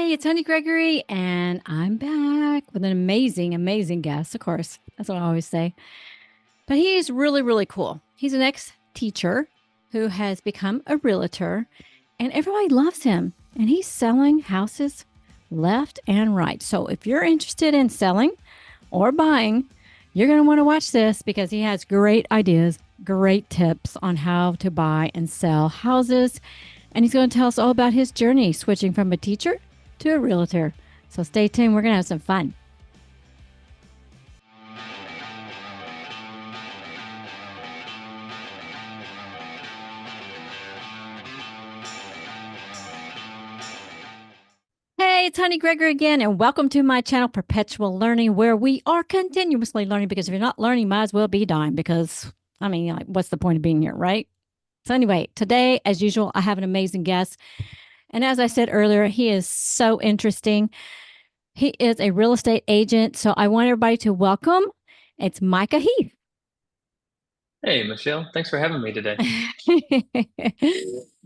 Hey, it's Honeygregory, and I'm back with an amazing guest. Of course, that's what I always say. But he's really, really cool. He's an ex teacher who has become a realtor, and everybody loves him. And he's selling houses left and right. So if you're interested in selling or buying, you're going to want to watch this because he has great ideas, great tips on how to buy and sell houses. And he's going to tell us all about his journey switching from a teacher to a realtor. So stay tuned. We're going to have some fun. Hey, it's Honeygregory again, and welcome to my channel, Perpetual Learning, where we are continuously learning. Because if you're not learning, you might as well be dying. Because, what's the point of being here, right? So anyway, today, as usual, I have an amazing guest. And as I said earlier, he is so interesting. He is a real estate agent. So I want everybody to welcome. It's Micah Heath. Hey, Michelle. Thanks for having me today.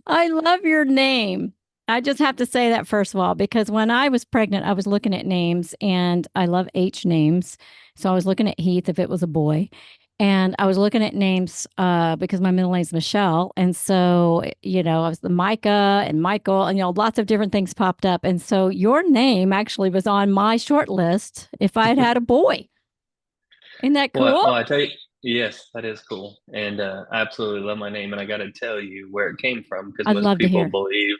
I love your name. I just have to say that first of all, because when I was pregnant, I was looking at names and I love H names. So I was looking at Heath if it was a boy. And I was looking at names because my middle name is Michelle. And so, I was the Micah and Michael, and, lots of different things popped up. And so your name actually was on my short list if I had had a boy. Isn't that Well, cool? well, I tell you, yes, that is cool. And I absolutely love my name. And I got to tell you where it came from because I'd most love to people hear. believe,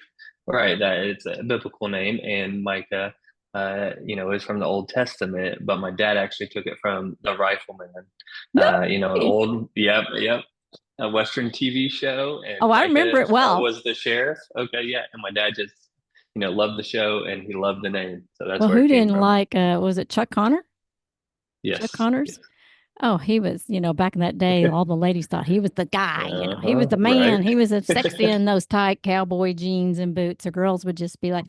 right, that it's a biblical name. And Micah, is from the Old Testament, but my dad actually took it from the Rifleman, No. an old, yep, a Western TV show. And Oh, I remember Micah it well. was the sheriff. Okay, yeah. And my dad just, loved the show and he loved the name. So that's Well, where who it came didn't from. like, was it Chuck Connor? Chuck Yes, Connors? yes. Oh, he was, back in that day, all the ladies thought he was the guy, he was Uh-huh, the man. right. He was sexy in those tight cowboy jeans and boots. The girls would just be like,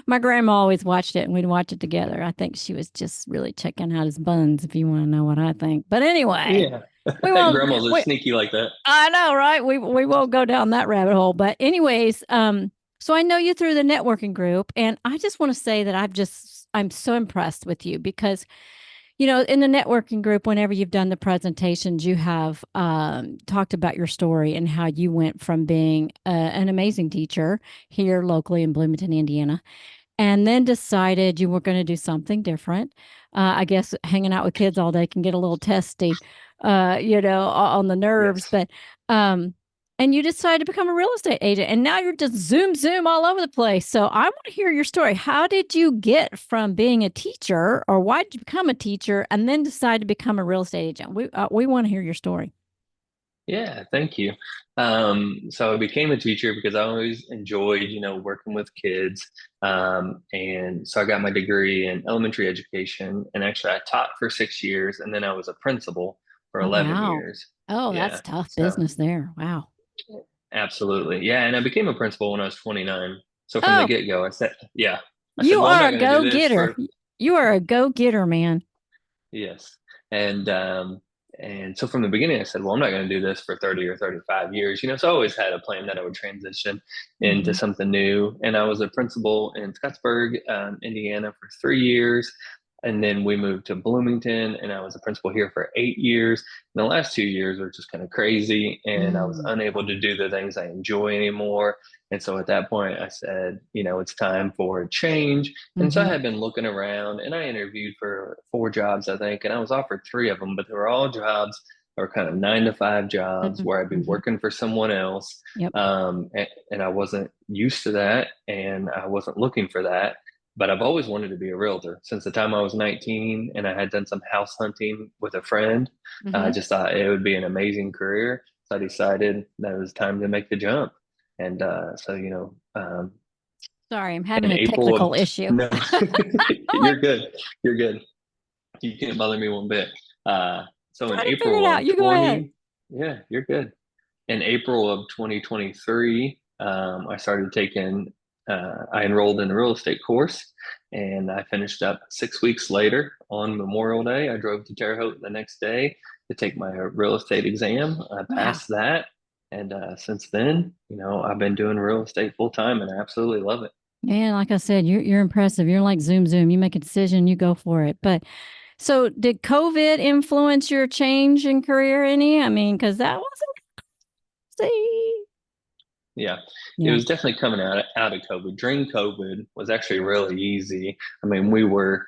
my grandma always watched it and we'd watch it together. I think she was just really checking out his buns, if you want to know what I think. But anyway, Yeah. we won't, Grandmas are we, sneaky like that. I know, right? We won't go down that rabbit hole. But anyways, so I know you through the networking group, and I just want to say that I'm so impressed with you because in the networking group, whenever you've done the presentations, you have talked about your story and how you went from being an amazing teacher here locally in Bloomington, Indiana, and then decided you were going to do something different. I guess hanging out with kids all day can get a little testy, on the nerves, Yes. but and you decided to become a real estate agent, and now you're just zoom all over the place. So I want to hear your story. How did you get from being a teacher, or why did you become a teacher, and then decide to become a real estate agent? We want to hear your story. Yeah, thank you. So I became a teacher because I always enjoyed, working with kids. And so I got my degree in elementary education, and actually I taught for 6 years, and then I was a principal for Oh 11 wow. years. Oh, that's Yeah. tough So business there. Wow. absolutely. Yeah. And I became a principal when I was 29. So from the Oh, get-go, I said, you well, I'm are not a going to do go this getter. for You are a go getter, man. Yes. And so from the beginning I said, well, I'm not going to do this for 30 or 35 years. So I always had a plan that I would transition into Hmm. something new. And I was a principal in Scottsburg, Indiana for 3 years. And then we moved to Bloomington and I was a principal here for 8 years. And the last 2 years were just kind of crazy and I was Mm. unable to do the things I enjoy anymore. And so at that point I said, it's time for a change. And so I Hmm. had been looking around and I interviewed for 4 jobs, I think, and I was offered three of them, but they were all jobs that were kind of 9 to 5 jobs where I'd be Mm-hmm. working for someone else. Yep. And I wasn't used to that and I wasn't looking for that. But I've always wanted to be a realtor since the time I was 19 and I had done some house hunting with a friend. I Hmm. just thought it would be an amazing career. So I decided that it was time to make the jump. And Sorry, I'm having in a April of technical issue. no, I'm like you're good. You're good. You can't bother me one bit. So in trying to figure it April out. of You go ahead. 20, yeah, you're good. In April of 2023, I enrolled in a real estate course and I finished up 6 weeks later on Memorial Day. I drove to Terre Haute the next day to take my real estate exam. I Wow. passed that. And since then, I've been doing real estate full time and I absolutely love it. Man, like I said, you're impressive. You're like zoom zoom. You make a decision, you go for it. But so did COVID influence your change in career any? I mean, because that wasn't easy. Yeah, it Yeah. was definitely coming out of COVID. During COVID was actually really easy. I mean, we were,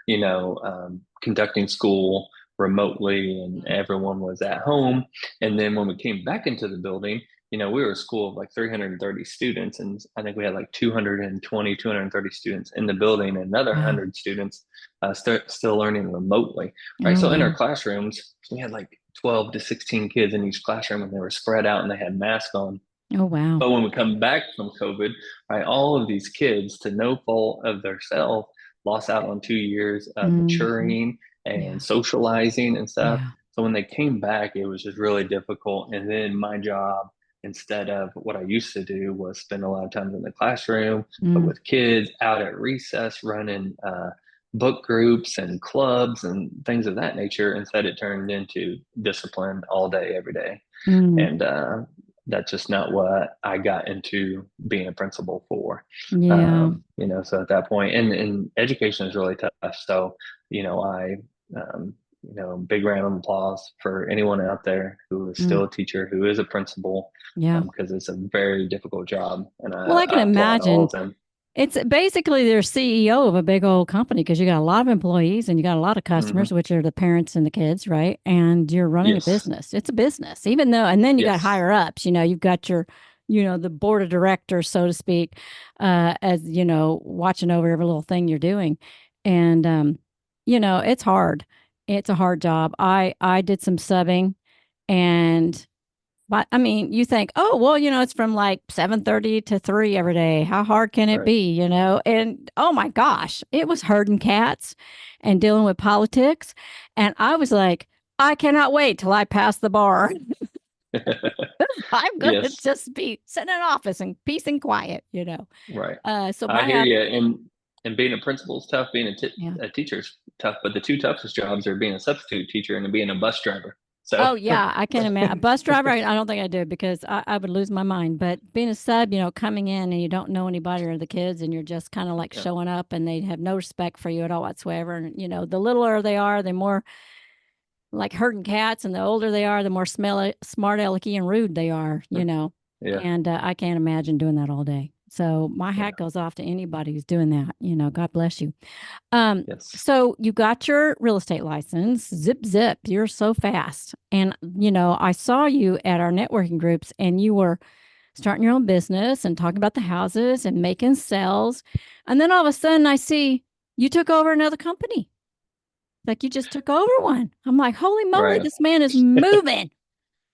conducting school remotely, and everyone was at home. And then when we came back into the building, we were a school of like 330 students, and I think we had like 220, 230 students in the building, and another Wow. 100 students still learning remotely, right? Oh So in our wow. classrooms, we had like 12 to 16 kids in each classroom, and they were spread out and they had masks on. Oh wow. But when we come back from COVID, right, all of these kids, to no fault of themselves, lost out on 2 years of Hmm. maturing and Yeah. socializing and stuff. Yeah. So when they came back, it was just really difficult. And then my job, instead of what I used to do, was spend a lot of time in the classroom, but Mm, with kids out at recess, running book groups and clubs and things of that nature. Instead, it turned into discipline all day, every day. mm, And that's just not what I got into being a principal for. yeah. So at that point, and education is really tough. So, big round of applause for anyone out there who is Mm, still a teacher, who is a principal, yeah. because it's a very difficult job. And Well, I can I applaud all imagine of them. it's basically their CEO of a big old company because you got a lot of employees and you got a lot of customers, Hmm. which are the parents and the kids, right? And you're running a Yes. business. It's a business, even though, and then you got Yes. higher ups, you've got your, the board of directors, so to speak, as, watching over every little thing you're doing. And, it's hard. It's a hard job. I did some subbing and but I mean, you think, oh, well, it's from like 7:30 to 3 every day. How hard can it Right. be? And oh my gosh, it was herding cats and dealing with politics. And I was like, I cannot wait till I pass the bar. I'm going to Yes. just be sitting in an office in peace and quiet. Right. So I my hear hat, you. And being a principal is tough. Being yeah. a teacher is tough. But the two toughest jobs are being a substitute teacher and being a bus driver. So, Oh yeah, I can imagine. A bus driver, I don't think I do because I would lose my mind. But being a sub, coming in and you don't know anybody or the kids, and you're just kind of like yeah. showing up, and they have no respect for you at all whatsoever. And the littler they are, the more like herding cats, and the older they are, the more smart alecky and rude they are. Yeah. And I can't imagine doing that all day. So my Yeah. hat goes off to anybody who's doing that. God bless you. Um, Yes. so you got your real estate license, zip, zip, you're so fast. And, I saw you at our networking groups and you were starting your own business and talking about the houses and making sales. And then all of a sudden I see you took over another company. Like you just took over one. I'm like, holy moly, Right. this man is moving.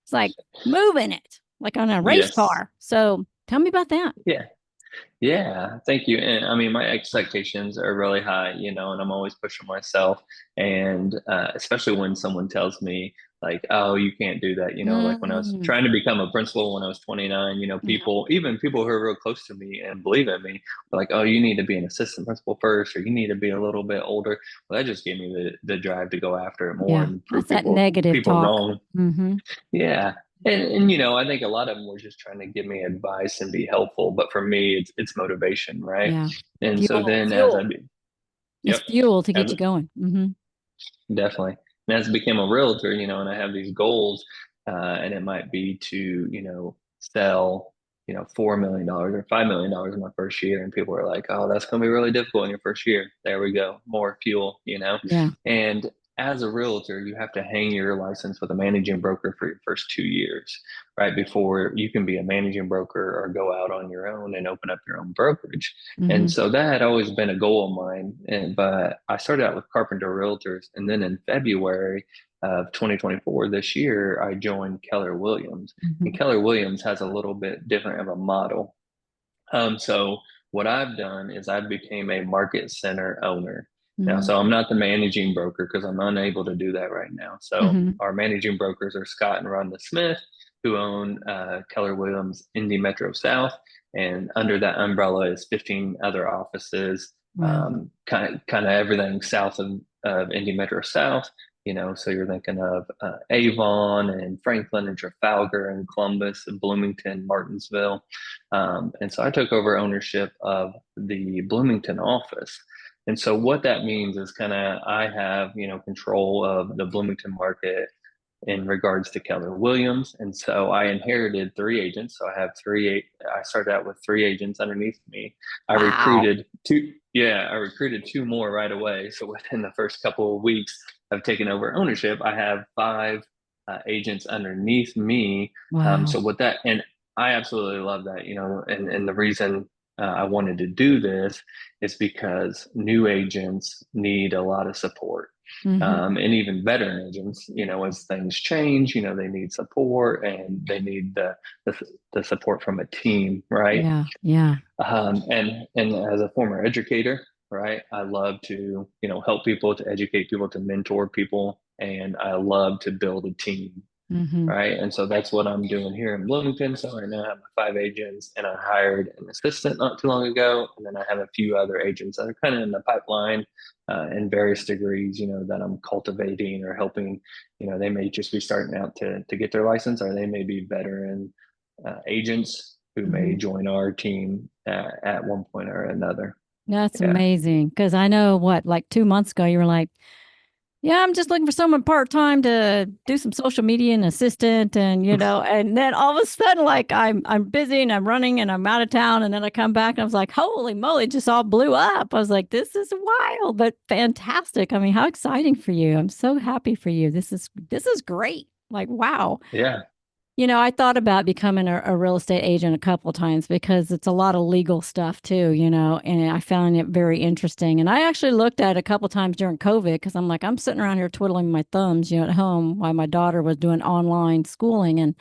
It's like moving it like on a race Yes. car. So tell me about that. Yeah. Yeah, thank you. And I mean, my expectations are really high, and I'm always pushing myself. And especially when someone tells me, like, oh, you can't do that, like when I was Mm, trying to become a principal when I was 29, yeah. even people who are real close to me and believe in me, were like, oh, you need to be an assistant principal first, or you need to be a little bit older. Well, that just gave me the drive to go after it more Yeah. and prove That's that people negative people talk. wrong. Mm-hmm. Yeah. And I think a lot of them were just trying to give me advice and be helpful, but for me it's motivation, right? Yeah. And so Fuel, then fuel. It's yep, fuel to get as you going. Mm-hmm. definitely. And as I became a realtor, and I have these goals, and it might be to, sell, $4 million or $5 million in my first year. And people are like, oh, that's going to be really difficult in your first year. There we go. More fuel. Yeah. And as a realtor, you have to hang your license with a managing broker for your first 2 years, right? Before you can be a managing broker or go out on your own and open up your own brokerage. Mm-hmm. And so that had always been a goal of mine. But I started out with Carpenter Realtors. And then in February of 2024, this year, I joined Keller Williams. And Mm-hmm. Keller Williams has a little bit different of a model. So what I've done is I became a market center owner. Now, Mm-hmm. so I'm not the managing broker because I'm unable to do that right now. So Mm-hmm. our managing brokers are Scott and Rhonda Smith, who own Keller Williams Indy Metro South, and under that umbrella is 15 other offices, Wow. kind of everything south of Indy Metro South. So you're thinking of Avon and Franklin and Trafalgar and Columbus and Bloomington, Martinsville. And so I took over ownership of the Bloomington office. And so what that means is kind of I have, control of the Bloomington market in regards to Keller Williams. And so I inherited three agents. So I have I started out with three agents underneath me. I Wow. recruited two, yeah, I recruited two more right away. So within the first couple of weeks of taking over ownership, I have five agents underneath me. Wow. So with that, and I absolutely love that, and the reason I wanted to do this is because new agents need a lot of support, Hmm. and even veteran agents, as things change, they need support and they need the, the support from a team, right? Yeah. Yeah. And as a former educator, right, I love to, help people, to educate people, to mentor people, and I love to build a team, Hmm. right? And so that's what I'm doing here in Bloomington. So right now I have my five agents, and I hired an assistant not too long ago, and then I have a few other agents that are kind of in the pipeline in various degrees, that I'm cultivating or helping. They may just be starting out to get their license, or they may be veteran agents who may Hmm. join our team at one point or another. That's Yeah. amazing. Because I know what, like 2 months ago, you were like, yeah, I'm just looking for someone part time to do some social media and assistant, and then all of a sudden, like I'm busy and I'm running and I'm out of town, and then I come back and I was like, holy moly, it just all blew up. I was like, this is wild, but fantastic. I mean, how exciting for you! I'm so happy for you. This is great. Like, wow. Yeah. I thought about becoming a real estate agent a couple of times because it's a lot of legal stuff too, and I found it very interesting. And I actually looked at it a couple of times during COVID because I'm like, I'm sitting around here twiddling my thumbs, at home while my daughter was doing online schooling.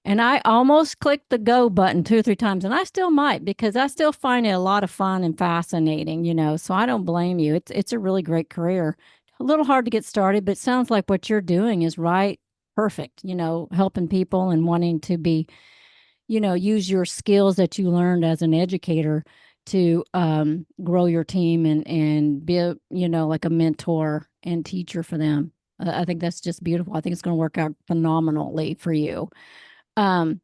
And I almost clicked the go button 2 or 3 times, and I still might because I still find it a lot of fun and fascinating, So I don't blame you. It's a really great career. A little hard to get started, but it sounds like what you're doing is right, perfect, helping people and wanting to be, use your skills that you learned as an educator to grow your team and be a, like a mentor and teacher for them. I think that's just beautiful. I think it's going to work out phenomenally for you. Um,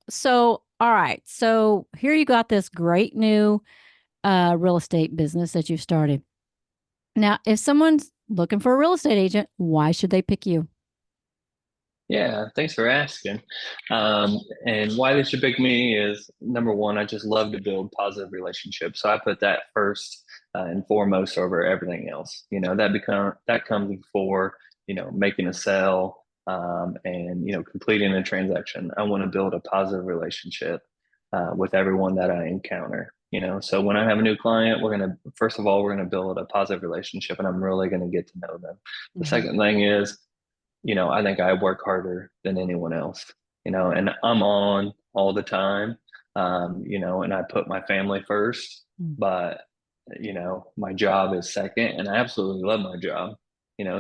so, all right. So here you got this great new real estate business that you've started. Now, if someone's looking for a real estate agent, why should they pick you? Yeah, thanks for asking. And why they should pick me is number one, I just love to build positive relationships. So I put that first and foremost over everything else. That comes before, making a sell and completing a transaction. I want to build a positive relationship with everyone that I encounter. So when I have a new client, first of all, we're gonna build a positive relationship, and I'm really gonna get to know them. The Hmm. second thing is, I think I work harder than anyone else, and I'm on all the time, and I put my family first, but, my job is second, and I absolutely love my job,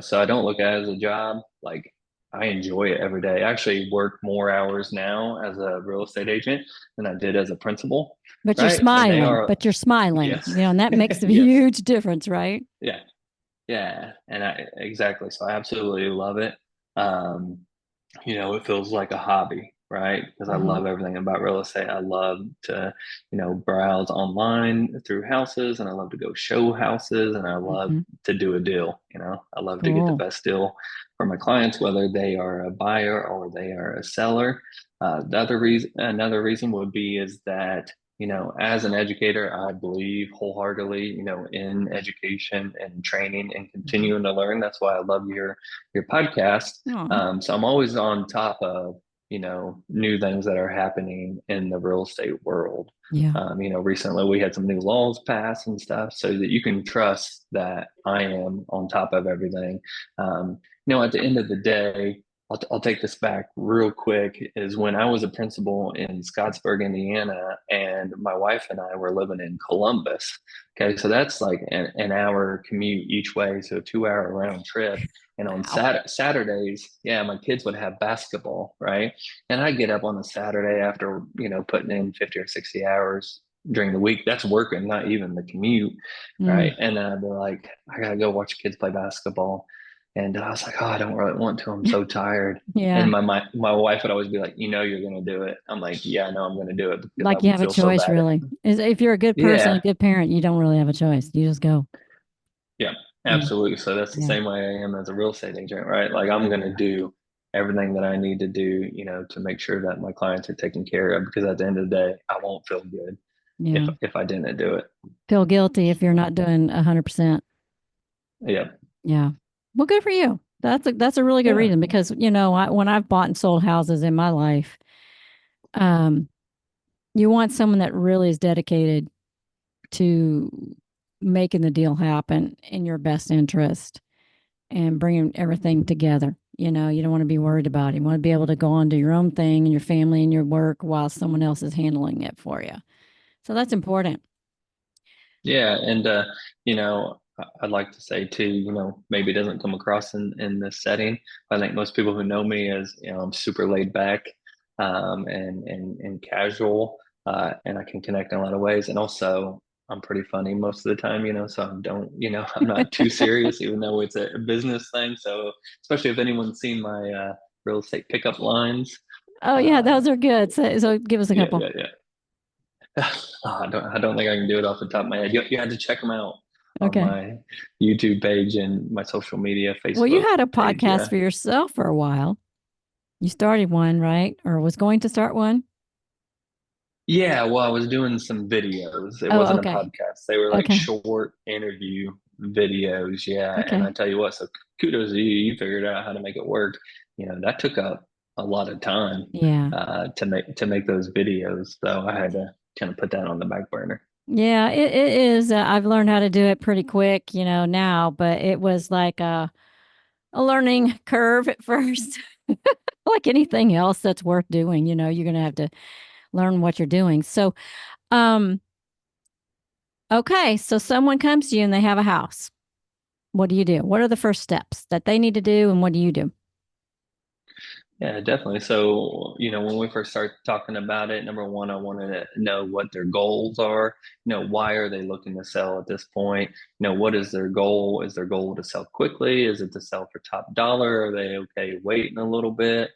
so I don't look at it as a job. Like, I enjoy it every day. I actually work more hours now as a real estate agent than I did as a principal, But you're right? And they smiling, are, but you're smiling, yes, and that makes a yes, huge difference, right? yeah. Yeah, and exactly. So I absolutely love it. Um, it feels like a hobby, right? Because I Hmm. love everything about real estate. I love to, browse online through houses, and I love to go show houses, and I love Hmm. to do a deal. I love to get the Cool. best deal for my clients, whether they are a buyer or they are a seller. Another reason would be is that as an educator, I believe wholeheartedly, in education and training and Hmm. continuing to learn. That's why I love your podcast. Oh, So I'm always on top of, new things that are happening in the real estate world. yeah. Recently we had some new laws passed and stuff so that you can trust that I am on top of everything. At the end of the day, I'll take this back real quick is when I was a principal in Scottsburg, Indiana, and my wife and I were living in Columbus. Okay, so that's like an hour commute each way, so a 2 hour round trip. And on Wow. Saturdays, yeah, my kids would have basketball, right? And I get up on a Saturday after, putting in 50 or 60 hours during the week. That's working, not even the commute, Mm. right? And then I'd be like, I gotta go watch kids play basketball. And I was like, oh, I don't really want to. I'm so tired. Yeah. And my wife would always be like, you know, you're gonna do it. I'm like, yeah, I know I'm gonna do it because I Like you have a feel so choice, bad. really. If you're a good person, a Yeah, good parent, you don't really have a choice. You just go. yeah, Yeah. absolutely. So that's the Yeah. same way I am as a real estate agent, right? Like I'm gonna do everything that I need to do, to make sure that my clients are taken care of because at the end of the day, I won't feel good Yeah. if I didn't do it. Feel guilty if you're not doing 100%. Yeah. Yeah. Well, good for you. That's a really good Yeah. reason because when I've bought and sold houses in my life, um, you want someone that really is dedicated to making the deal happen in your best interest and bringing everything together. You don't want to be worried about it. You want to be able to go on to your own thing and your family and your work while someone else is handling it for you. So that's important. Yeah, and I'd like to say too, maybe it doesn't come across in this setting. I think most people who know me as, I'm super laid back, and casual, and I can connect in a lot of ways. And also, I'm pretty funny most of the time, so I don't, I'm not too serious, even though it's a business thing. So, especially if anyone's seen my real estate pickup lines, Oh yeah, uh, those are good. So give us a yeah, couple. yeah, yeah. I don't think I can do it off the top of my head. You had to check them out on Okay. my YouTube page and my social media, Well, you Facebook had a page. podcast Yeah. for yourself for a while. You started one, right? Or was going to start one? Yeah, well, I was doing some videos. It Oh, wasn't a okay. podcast. They were like Okay. short interview videos. Yeah. And I Okay. tell you what, so kudos to you. You figured out how to make it work. That took up a lot of time Yeah. to make those videos. So I had to kind of put that on the back burner. Yeah, it is. I've learned how to do it pretty quick, now, but it was like a learning curve at first. Like anything else that's worth doing, you're going to have to learn what you're doing. So, um, okay. So someone comes to you and they have a house. What do you do? What are the first steps that they need to do? And what do you do? Yeah, definitely. So, when we first start talking about it, number one, I wanted to know what their goals are. Why are they looking to sell at this point? What is their goal? Is their goal to sell quickly? Is it to sell for top dollar? Are they okay waiting a little bit?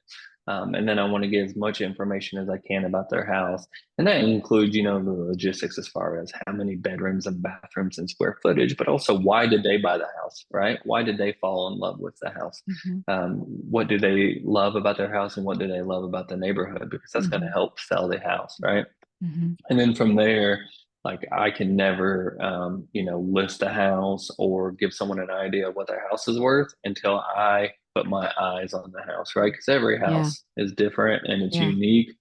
And then I want to get as much information as I can about their house. And that includes, the logistics as far as how many bedrooms and bathrooms and square footage, but also why did they buy the house, right? Why did they fall in love with the house? Hmm. What do they love about their house and what do they love about the neighborhood? Because that's going to Hmm. help sell the house, right? Hmm. And then from there, like I can never, list a house or give someone an idea of what their house is worth until I put my eyes on the house, right? Because every Yeah. house is different and it's Yeah. unique.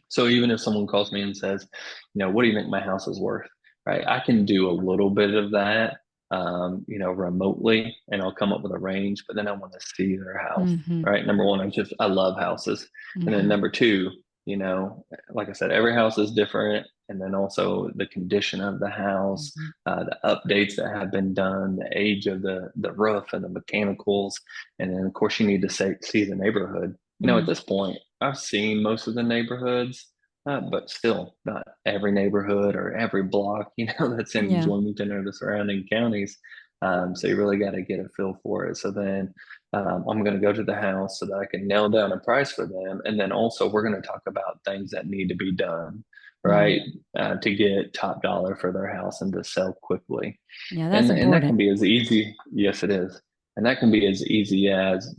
So even if someone calls me and says, what do you think my house is worth? Right. I can do a little bit of that, remotely and I'll come up with a range, but then I want to see their house. Hmm. Right. Number one, I love houses. And then Hmm. number two, like I said, every house is different. And then also the condition of the house, Hmm. the updates that have been done, the age of the roof and the mechanicals. And then of course you need to see the neighborhood. At Mm. this point, I've seen most of the neighborhoods, but still not every neighborhood or every block, that's in Yeah. Bloomington or the surrounding counties. So you really got to get a feel for it. So then I'm going to go to the house so that I can nail down a price for them. And then also we're going to talk about things that need to be done, Yeah. right? To get top dollar for their house and to sell quickly. Yeah. That's And that important. can be as easy, yes, it is. And that can be as easy as,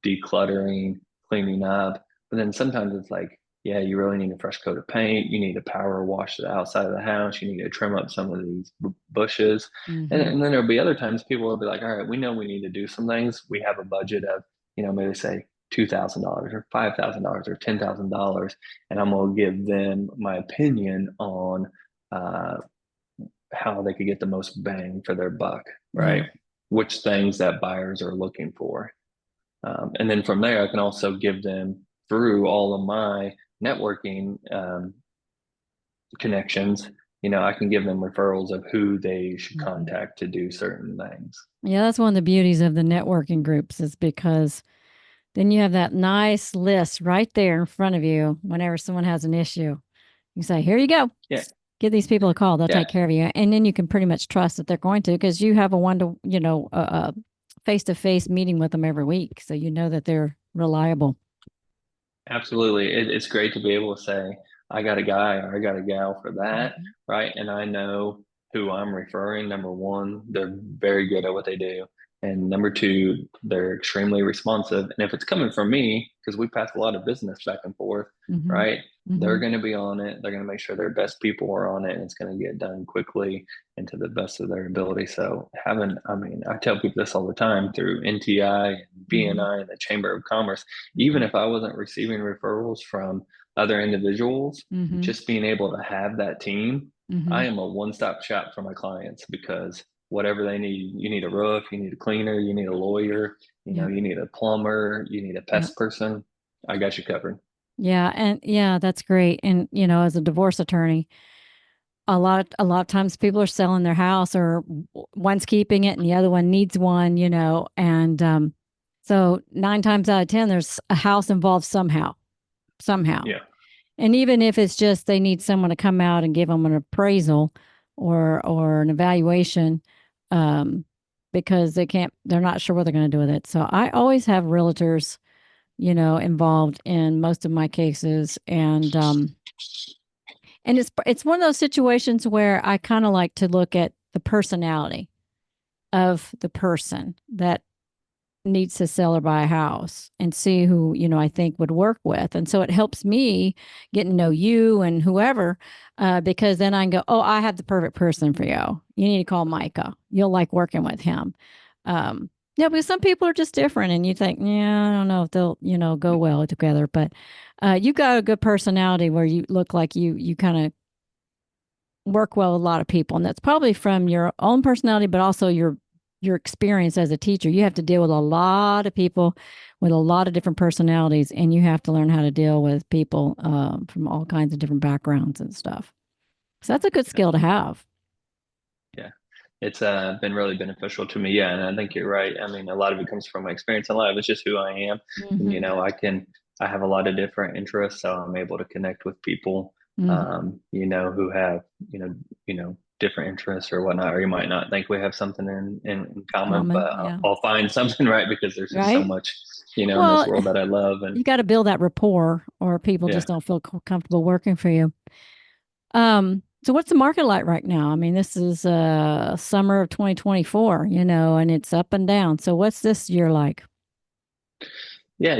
decluttering, cleaning up. But then sometimes it's like, yeah, you really need a fresh coat of paint. You need to power wash the outside of the house. You need to trim up some of these bushes. And, Hmm. and then there'll be other times people will be like, all right, we know we need to do some things. We have a budget of, maybe say $2,000 or $5,000 or $10,000. And I'm going to give them my opinion on uh, how they could get the most bang for their buck, Yeah. right? Which things that buyers are looking for. And then from there, I can also give them through all of my networking connections, I can give them referrals of who they should Hmm. contact to do certain things. Yeah. That's one of the beauties of the networking groups is because then you have that nice list right there in front of you whenever someone has an issue. You say, here you go. Yeah, Give these people a call. They'll yeah, take care of you. And then you can pretty much trust that they're going to because you have a one to, face-to-face meeting with them every week. So you know that they're reliable. Absolutely. It's great to be able to say, I got a guy or I got a gal for that, Mhm. right? And I know who I'm referring. Number one, they're very good at what they do. And number two, they're extremely responsive. And if it's coming from me, because we pass a lot of business back and forth, Mhm. right? They're Mhm. going to be on it. They're going to make sure their best people are on it and it's going to get done quickly and to the best of their ability. So I mean, I tell people this all the time through NTI and Mhm. BNI and the Chamber of Commerce, even Mhm. if I wasn't receiving referrals from other individuals, Mhm. just being able to have that team, I Mhm. am a one-stop shop for my clients because whatever they need, you need a roof, you need a cleaner, you need a lawyer, Yep. you need a plumber, you need a Yep. pest person. I got you covered. Yeah, and yeah, that's great. And as a divorce attorney, a lot of times people are selling their house, or one's keeping it and the other one needs one, and so 9 times out of 10 there's a house involved somehow. Yeah. And even if it's just they need someone to come out and give them an appraisal or an evaluation, um, because they're not sure what they're going to do with it. So I always have realtors, involved in most of my cases, and it's one of those situations where I kind of like to look at the personality of the person that needs to sell or buy a house and see who, I think would work with. And so it helps me get to know you and whoever, because then I can go, oh, I have the perfect person for you. You need to call Micah. You'll like working with him. Yeah, because some people are just different and you think, yeah, I don't know if they'll, go well together. But you got a good personality where you look like you kind of work well with a lot of people, and that's probably from your own personality, but also your experience as a teacher. You have to deal with a lot of people with a lot of different personalities, and you have to learn how to deal with people from all kinds of different backgrounds and stuff. So that's a good skill to have. Yeah. It's been really beneficial to me. Yeah. And I think you're right. I mean, a lot of it comes from my experience in life. It's just who I am. And, Mm-hmm. I have a lot of different interests. So I'm able to connect with people, Mm-hmm. who have, different interests or whatnot, or you might not think we have something in common, Common, but yeah. I'll find something, right? Because there's just so Right. much, in this Well, world that I love. And you got to build that rapport, or people yeah. just don't feel comfortable working for you. So what's the market like right now? I mean, this is summer of 2024, and it's up and down. So what's this year like? Yeah,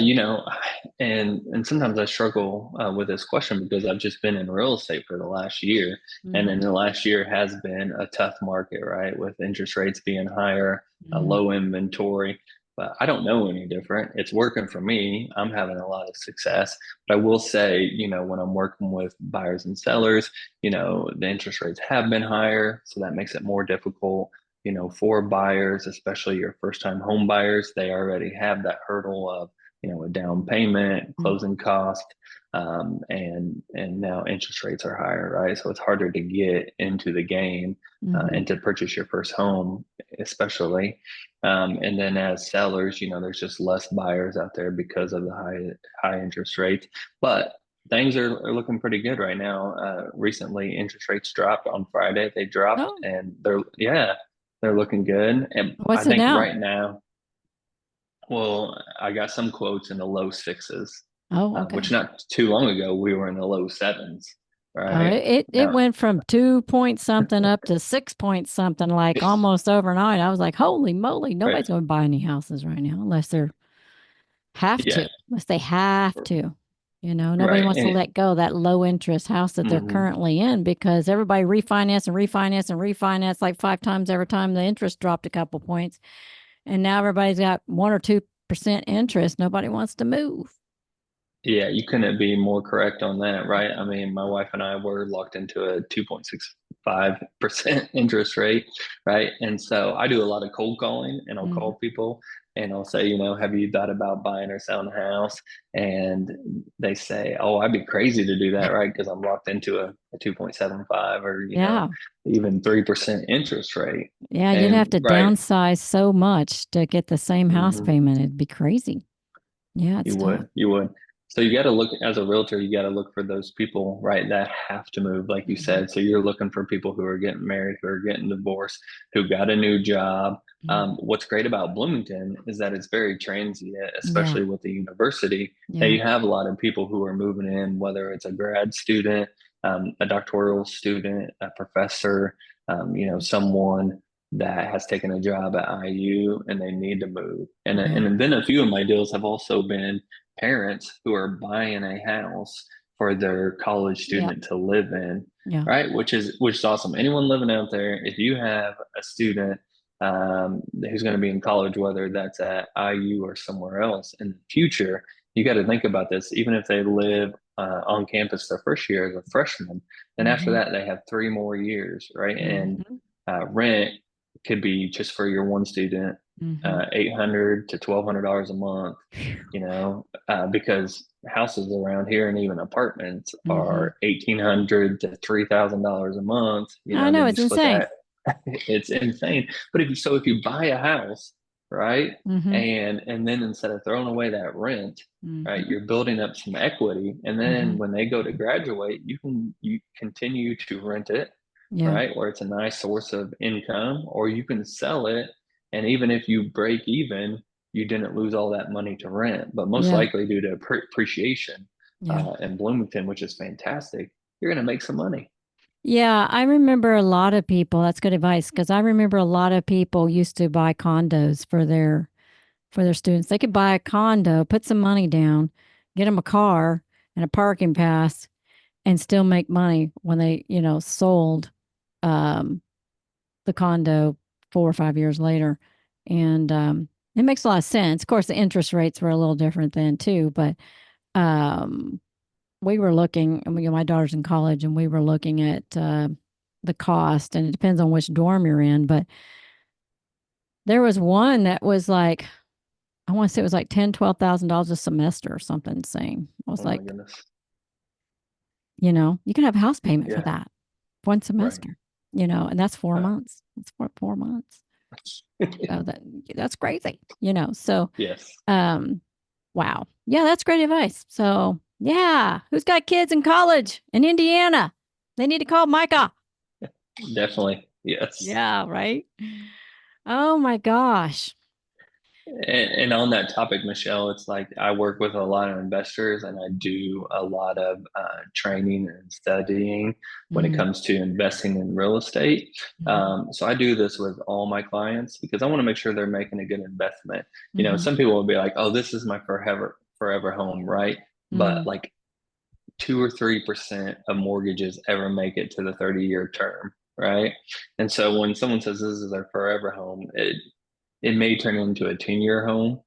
and sometimes I struggle with this question because I've just been in real estate for the last year, and then Mm-hmm. the last year has been a tough market, right? With interest rates being higher, a Mm-hmm. low inventory. But I don't know any different. It's working for me. I'm having a lot of success. But I will say, when I'm working with buyers and sellers, the interest rates have been higher, so that makes it more difficult. For buyers, especially your first time home buyers, they already have that hurdle of a down payment, closing cost, and now interest rates are higher, right? So it's harder to get into the game Mm-hmm. and to purchase your first home, especially. And then as sellers, there's just less buyers out there because of the high interest rates. But things are looking pretty good right now. Recently, interest rates dropped on Friday. They dropped, Oh, and they're looking good. And I what's it think now? right now, well, I got some quotes in the low sixes, Oh, which okay. not too long ago we were in the low sevens, Oh, right? it Now, went from 2 point something up to 6 point something, like almost overnight. I was like, holy moly, right? nobody's going to buy any houses right now Yeah, unless they have to. Nobody right. wants to let go of that low interest house that they're Mhm. currently in, because everybody refinance and refinance and refinance like 5 times every time the interest dropped a couple points. And now everybody's got 1 or 2% interest. Nobody wants to move. Yeah, you couldn't be more correct on that, right? I mean, my wife and I were locked into a 2.65% interest rate, right? And so I do a lot of cold calling and I'll Mm-hmm. call people and I'll say, have you thought about buying or selling a house? And they say, oh, I'd be crazy to do that, right? Because I'm locked into a 2.75 or, Yeah. even 3% interest rate. Yeah, you'd have And to right. downsize so much to get the same house Mhm. payment. It'd be crazy. Yeah, it's You tough. would, you would. So you got to look as a realtor, you got to look for those people, right, that have to move, like you Hmm. said. So you're looking for people who are getting married, who are getting divorced, who got a new job. Hmm. What's great about Bloomington is that it's very transient, Yeah. especially with the university. That Yeah. you have a lot of people who are moving in, whether it's a grad student, a doctoral student, a professor, someone that has taken a job at IU and they need to move. And Yeah. and then a few of my deals have also been parents who are buying a house for their college Yeah. student to live in, Yeah. right? Which is awesome. Anyone living out there, if you have a student who's going to be in college, whether that's at IU or somewhere else in the future, you got to think about this. Even if they live on campus their first year as a freshman, then after Hmm. that they have 3 more years, right? And Hmm. rent could be just for your one student, Hmm. $800 to $1,200 a month, because houses around here and even apartments Hmm. are $1,800 to $3,000 a month. I And know, then you it's split insane. that. It's insane. But if you buy a house, right, Hmm. and then instead of throwing away that rent, right, Hmm. you're building up some equity, and then Hmm. when they go to graduate, you continue to rent it, Yeah. right, where it's a nice source of income, or you can sell it, and even if you break even, you didn't lose all that money to rent, but most Yeah. likely due to appreciation Yeah. in Bloomington, which is fantastic, you're going to make some money. Yeah, I remember a lot of people. That's good advice because I remember a lot of people used to buy condos for their students. They could buy a condo, put some money down, get them a car and a parking pass, and still make money when they, sold um, the condo 4 or 5 years later. And it makes a lot of sense. Of course, the interest rates were a little different then too, but um, we were looking, and my daughter's in college, and we were looking at the cost, and it depends on which dorm you're in. But there was one that was like, I want to say it was like $10,000, $12,000 a semester or something insane. I was Oh my like, goodness. you can have house payment for Yeah, that one right. semester, and that's 4 months. That's 4 months. So that's crazy, So, Yes, um, wow, yeah, that's great advice. So, yeah, who's got kids in college in Indiana? They need to call Micah. definitely. Yes. Yeah, right. Oh my gosh. And on that topic, Michelle, it's like I work with a lot of investors and I do a lot of training and studying when it Mm-hmm. comes to investing in real estate. Mm-hmm. So I do this with all my clients because I want to make sure they're making a good investment. Mm-hmm. Some people will be like, "Oh, this is my forever home," right? But Mm-hmm. like 2 or 3% of mortgages ever make it to the 30-year term, right? And so when someone says this is their forever home, it may turn into a 10-year home,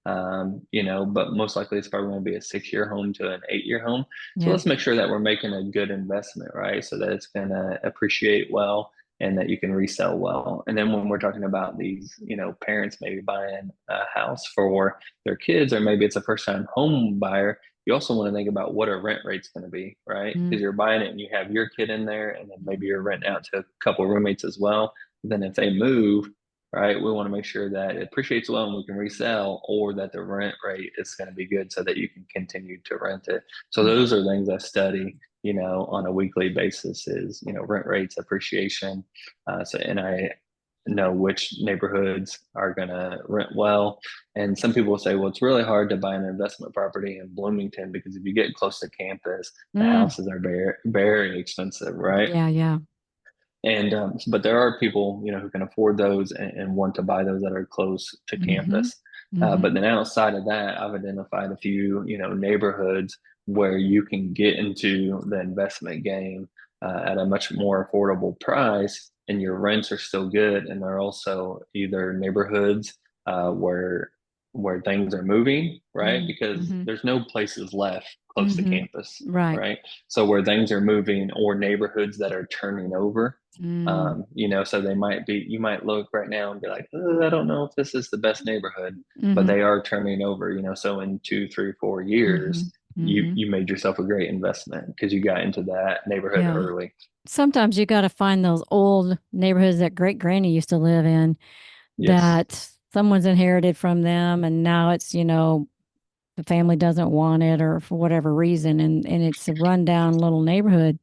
but most likely it's probably going to be a 6-year home to an 8-year home. So Yeah. let's make sure that we're making a good investment, right? So that it's going to appreciate well and that you can resell well. And then when we're talking about these, parents maybe buying a house for their kids, or maybe it's a first time home buyer, you also want to think about what a rent rate's going to be, right? Mm-hmm. Because you're buying it and you have your kid in there, and then maybe you're renting out to a couple roommates as well. Then if they move, right? We want to make sure that it appreciates well and we can resell, or that the rent rate is going to be good so that you can continue to rent it. So those are things I study, on a weekly basis is, rent rates, appreciation. And I know which neighborhoods are going to rent well. And some people will say, well, it's really hard to buy an investment property in Bloomington because if you get close to campus, the Mm. houses are very, very expensive, right? Yeah. Yeah. And but there are people, who can afford those and want to buy those that are close to Mm-hmm. campus. Mm-hmm. But then outside of that, I've identified a few, neighborhoods where you can get into the investment game at a much more affordable price, and your rents are still good, and they're also either neighborhoods where things are moving, right? Because Mm-hmm. there's no places left close to Mm-hmm. campus, Right. right? So where things are moving, or neighborhoods that are turning over, Mm. so you might look right now and be like, I don't know if this is the best neighborhood, but Mm-hmm. they are turning over, so in 2, 3, 4 Mm-hmm. years, you Mm-hmm. you made yourself a great investment because you got into that neighborhood Yeah. early. Sometimes you got to find those old neighborhoods that great granny used to live in Yes. that someone's inherited from them. And now it's, the family doesn't want it or for whatever reason, and it's a rundown little neighborhood.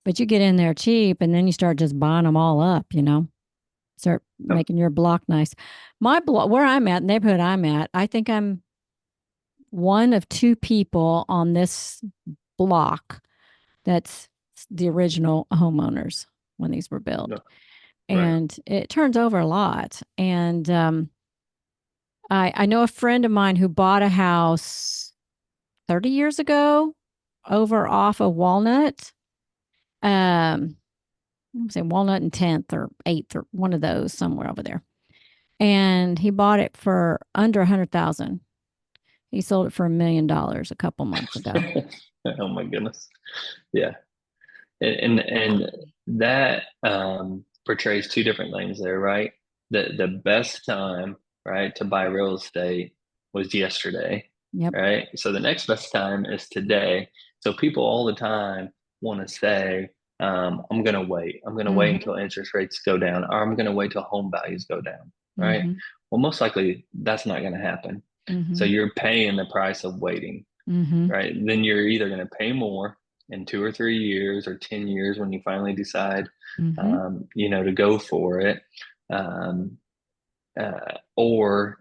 But you get in there cheap, and then you start just buying them all up. Start Oh, making your block nice. My block, where I'm at, neighborhood I'm at, I think I'm one of two people on this block that's the original homeowners when these were built. no, right. And it turns over a lot. And I know a friend of mine who bought a house 30 years ago over off of Walnut. I'm say Walnut and 10th or 8th or one of those somewhere over there. And he bought it for under 100,000. He sold it for $1 million a couple months ago. Oh my goodness. Yeah. And that portrays two different things there, right? The best time, right, to buy real estate was yesterday, Yep. right? So the next best time is today. So people all the time want to say, I'm going to wait. I'm going to wait Mm-hmm. until interest rates go down, or I'm going to wait till home values go down, right? Mm-hmm. Well, most likely that's not going to happen. So Mm-hmm. you're paying the price of waiting, Mm-hmm. right? Then you're either going to pay more in 2 or 3 years or 10 years when you finally decide, Mm-hmm. to go for it. Um, or,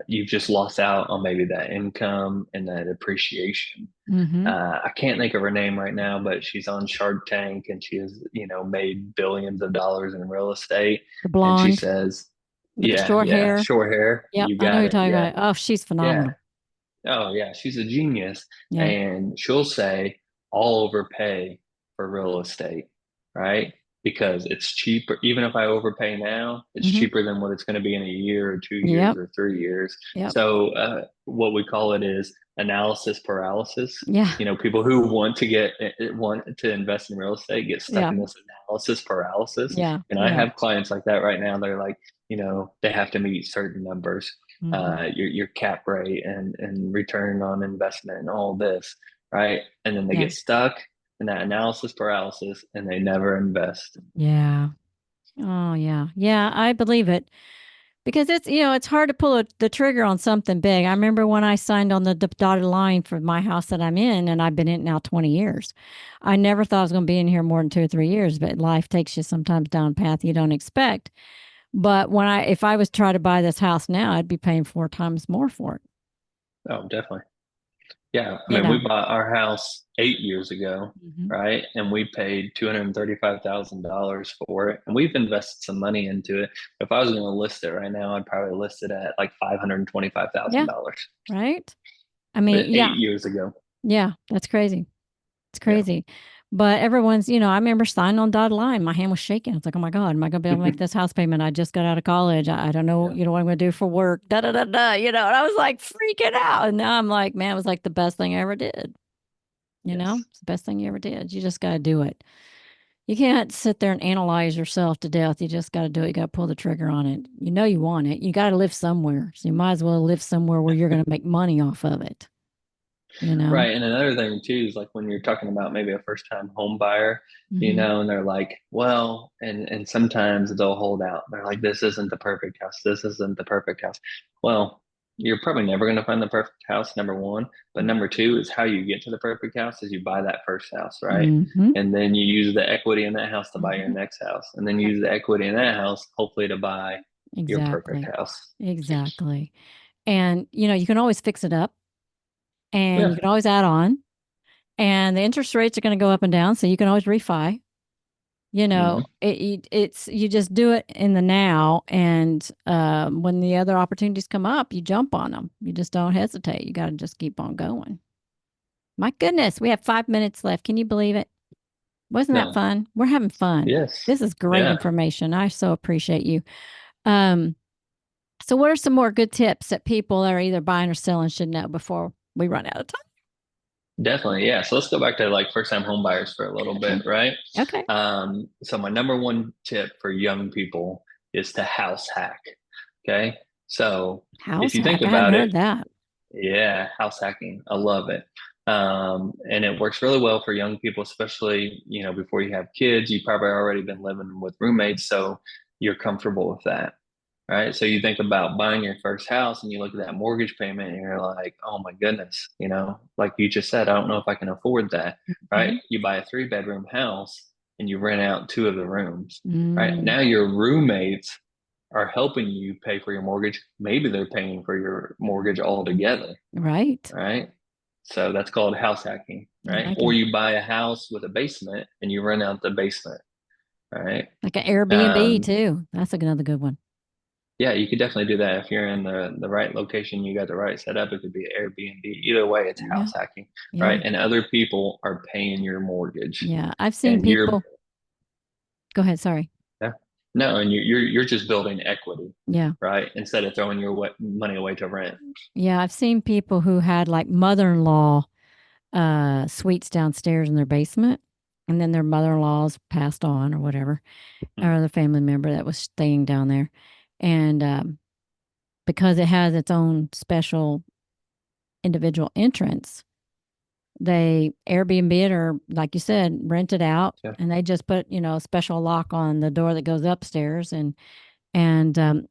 you've just lost out on maybe that income and that appreciation. Mm-hmm. I can't think of her name right now, but she's on Shark Tank and she has, made billions of dollars in real estate. The And she blonde says, with the yeah, short yeah, hair. short hair. Yep. You I know who got you're it. talking Yeah, about. Oh, she's yeah. phenomenal. Oh yeah, she's a genius. Yeah. And she'll say, I'll overpay for real estate, right? Because it's cheaper. Even if I overpay now, it's Mm-hmm. cheaper than what it's going to be in a year or 2 years Yep. or 3 years. Yep. So what we call it is analysis paralysis. Yeah. People who want to invest in real estate get stuck Yeah. in this analysis paralysis. Yeah. And I Yeah. have clients like that right now. They're like, they have to meet certain numbers, Mm-hmm. your cap rate and return on investment and all this, right? And then they Yeah. get stuck in that analysis paralysis and they never invest. Yeah. Oh, yeah. Yeah. I believe it. Because it's hard to pull the trigger on something big. I remember when I signed on the dotted line for my house that I'm in, and I've been in it now 20 years. I never thought I was going to be in here more than 2 or 3 years, but life takes you sometimes down a path you don't expect. But if I was trying to buy this house now, I'd be paying 4 times more for it. Oh, definitely. Yeah. I You mean, we know. bought our house 8 years ago, Hmm. right? And we paid $235,000 for it. And we've invested some money into it. If I was going to list it right now, I'd probably list it at like Yeah. $525,000. Right. I mean, But eight yeah. years ago. Yeah. That's crazy. It's Yeah. crazy. But I remember signing on dotted line. My hand was shaking. It's like, oh my God, am I going to be able to make this house payment? I just got out of college. I don't know, Yeah. what I'm going to do for work. Da da da da. And I was like freaking out. And now I'm like, man, it was like the best thing I ever did. Yes. It's the best thing you ever did. You just got to do it. You can't sit there and analyze yourself to death. You just got to do it. You got to pull the trigger on it. You know you want it. You got to live somewhere. So you might as well live somewhere where you're going to make money off of it, you know? Right. And another thing too is like when you're talking about maybe a first time home buyer, Mm-hmm. and they're like, well, and sometimes they'll hold out. They're like, this isn't the perfect house. This isn't the perfect house. Well, you're probably never going to find the perfect house, number one. But number two is how you get to the perfect house is you buy that first house, right? Mm-hmm. And then you use the equity in that house to buy your Mm-hmm. next house. And then you Yep. use the equity in that house, hopefully to buy your perfect Exactly. house. Exactly. And, you can always fix it up and you Yeah. can always add on, and the interest rates are going to go up and down. So you can always refi. Hmm. It's you just do it in the now. And when the other opportunities come up, you jump on them. You just don't hesitate. You got to just keep on going. My goodness, we have 5 minutes left. Can you believe it? Wasn't that No. fun? We're having fun. Yes. This is great Yeah. information. I so appreciate you. Um, So, what are some more good tips that people that are either buying or selling should know before we run out of time? Definitely. Yeah. So let's go back to like first time home buyers for a little Okay. bit, right? Okay. So my number one tip for young people is to house hack. Okay. So if House you think hack. I hadn't about heard it, that. yeah, house hacking. I love it. And it works really well for young people, especially, before you have kids, you've probably already been living with roommates, so you're comfortable with that. right? So you think about buying your first house and you look at that mortgage payment and you're like, oh my goodness, like you just said, I don't know if I can afford that, right? Mhm. You buy a 3 bedroom house and you rent out 2 of the rooms, right? Mm, Now your roommates are helping you pay for your mortgage. Maybe they're paying for your mortgage altogether, right. right? So that's called house hacking, I right? like Or it. you buy a house with a basement and you rent out the basement, right? Like an Airbnb Um, too. That's another good one. yeah, you could definitely do that if you're in the right location, you got the right setup. It could be Airbnb. Either way, it's Yeah. house hacking, Yeah. right? And other people are paying your mortgage, Yeah. I've seen and people. Go ahead. Sorry. yeah, no, and you're just building equity, Yeah. right? Instead of throwing your money away to rent. Yeah. I've seen people who had like mother in law suites downstairs in their basement. And then their mother in law's passed on or whatever, or the family member that was staying down there. And because it has its own special individual entrance, they Airbnb it or, like you said, rent it out. Yeah. And they just put, a special lock on the door that goes upstairs. And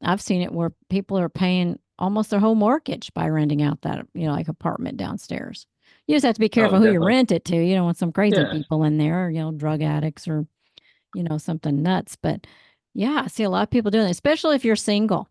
I've seen it where people are paying almost their whole mortgage by renting out that, like apartment downstairs. You just have to be Oh, careful who you definitely. rent it to. You don't want some crazy Yeah. people in there, or, drug addicts or, something nuts. But yeah, I see a lot of people doing it, especially if you're single.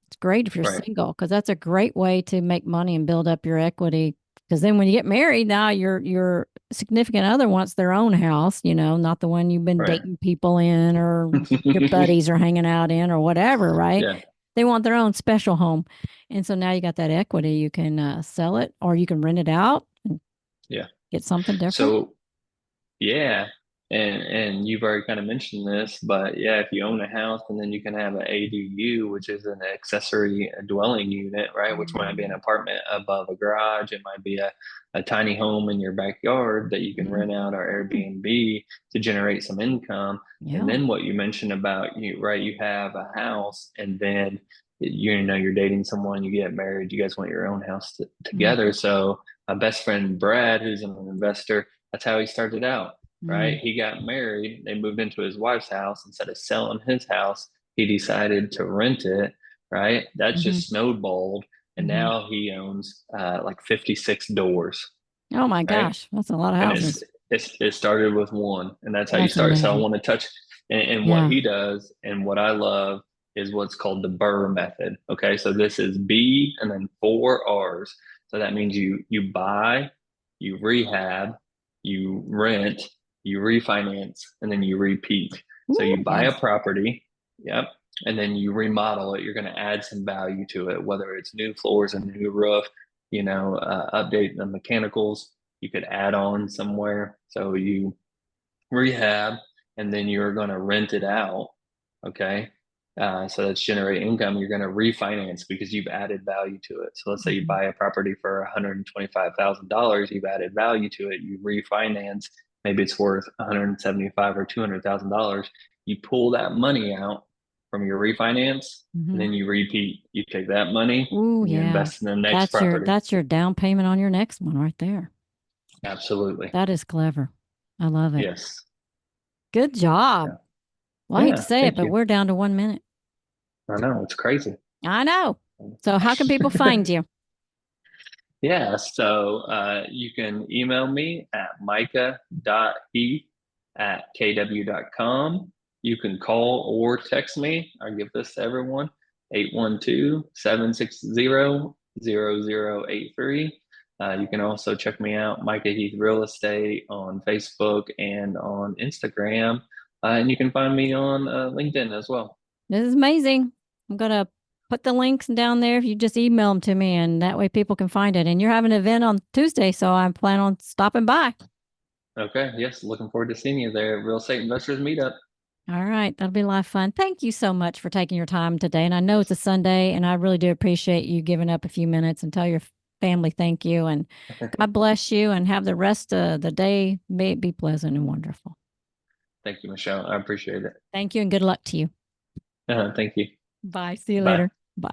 It's great if you're Right. single because that's a great way to make money and build up your equity. Because then when you get married, now your significant other wants their own house, not the one you've been Right. dating people in or your buddies are hanging out in or whatever, right? Yeah. They want their own special home. And so now you got that equity. You can sell it or you can rent it out and Yeah. get something different. So yeah, and you've already kind of mentioned this, but yeah, if you own a house and then you can have an ADU, which is an accessory dwelling unit, right? Which might be an Mm, apartment above a garage. It might be a tiny home in your backyard that you can mm, rent out or mm. Airbnb to generate some income. And Yeah. then what you mentioned about you, right? You have a house and then you're dating someone, you get married, you guys want your own house Mm-hmm. together. So my best friend Brad, who's an investor, that's how he started out, right? Mm, He got married, they moved into his wife's house. Instead of selling his house, he decided to rent it, right? That's mm-hmm. just snowballed. And Mm-hmm. now he owns like 56 doors, Oh my right? gosh, that's a lot of And houses. it started with one, and that's how you That's start. So I amazing. want to touch, and what Yeah. he does and what I love is what's called the Burr method. Okay, so this is B and then 4 R's. So that means you buy, you rehab, you rent, you refinance, and then you repeat. So Ooh, you buy a yes. property, yep, and then you remodel it. You're going to add some value to it, whether it's new floors and new roof, update the mechanicals. You could add on somewhere. So you rehab and then you're going to rent it out. Okay. So that's generate income. You're going to refinance because you've added value to it. So let's say you Mhm. buy a property for $125,000, you've added value to it. You refinance, maybe it's worth 175 or $200,000. You pull that money out from your refinance and Mhm. then you repeat. You take that money Ooh, and you yeah. invest in the next That's your property. that's your down payment on your next one right there. Absolutely. That is clever. I love it. Yes. Good job. Yeah. Well, I hate to Yeah. say it, Thank but you. we're down to 1 minute. I know it's crazy. I know. So how can people find you? Yeah, so you can email me at micah.heath@kw.com. You can call or text me. I give this to everyone, 812-760-0083. You can also check me out, Micah Heath Real Estate, on Facebook and on Instagram. And you can find me on LinkedIn as well. This is amazing. I'm gonna put the links down there if you just email them to me, and that way people can find it. And you're having an event on Tuesday, so I plan on stopping by. Okay, yes, looking forward to seeing you there at Real Estate Investors Meetup. All right, that'll be a lot of fun. Thank you so much for taking your time today. And I know it's a Sunday, and I really do appreciate you giving up a few minutes and tell your family thank you. And God bless you and have the rest of the day. May it be pleasant and wonderful. Thank you, Michelle. I appreciate it. Thank you and good luck to you. Thank you. Bye. See you Bye. later. Bye.